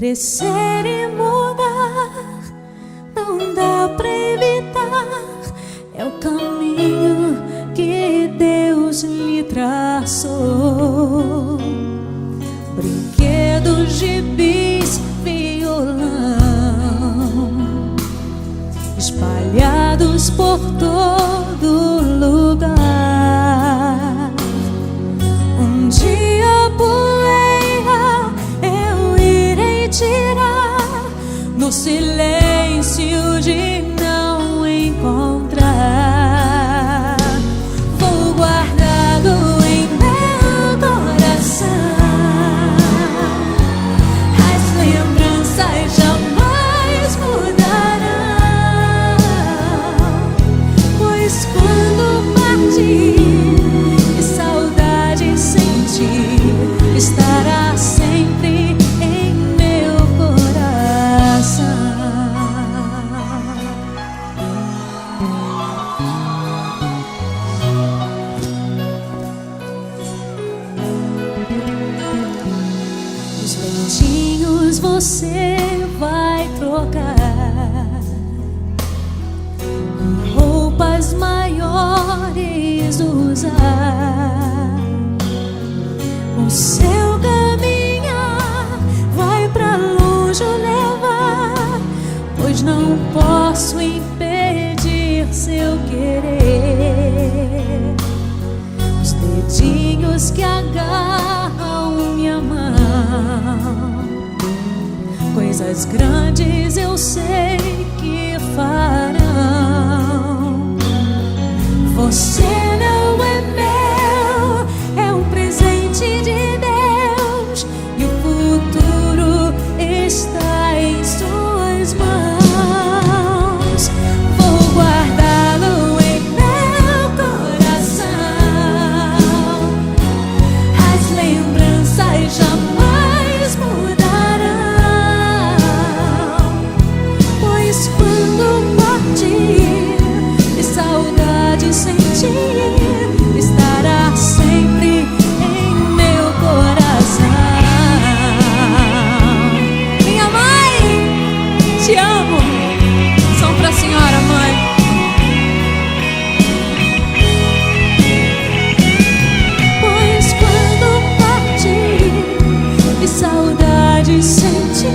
Crescer e mudar não dá pra evitar, é o caminho que Deus lhe traçou. Brinquedos, gibis, violão espalhados por todo lugar. Um dia a poeira eu irei tirar no silêncio de não encontrar. Vou guardá-lo em meu coração. As lembranças jamais mudarão, pois quando partir e saudade sentir, estará sempre em meu coração. Os dentinhos você vai trocar e roupas maiores usar. O seu caminhar vai pra longe levar, pois não posso impedir seu querer. Os dedinhos que agarram minha mão, coisas grandes eu sei que farão. Você não é meu, é um presente de Deus, e o futuro está em suas mãos. Vou guardá-lo em meu coração. As lembranças jamais mudarão, pois quando partir e saudade sentir, estará sempre em meu coração. Minha mãe, te amo. Som pra senhora, mãe. Pois quando partir e saudade sentir,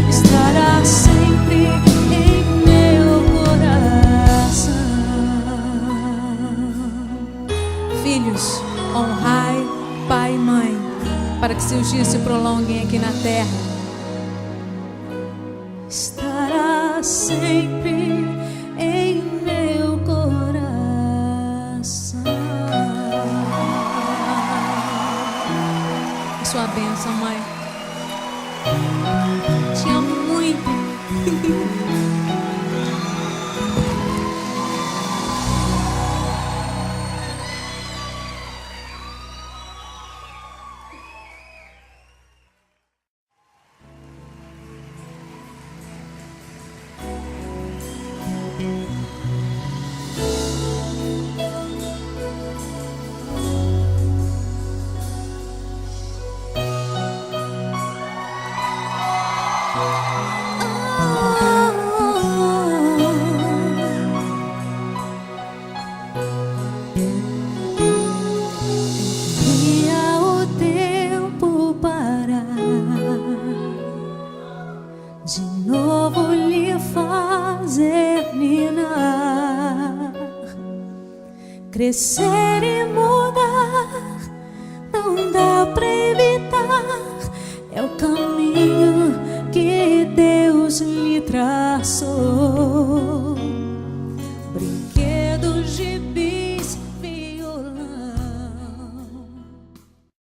estará sempre em meu coração. Filhos, honrai pai e mãe, para que seus dias se prolonguem aqui na terra. Estará sempre em meu coração. A sua bênção, mãe. Te amo muito. Via o tempo parar, de novo lhe fazer ninar. Crescer e mudar não dá pra evitar, é o caminho que Deus lhe traçou.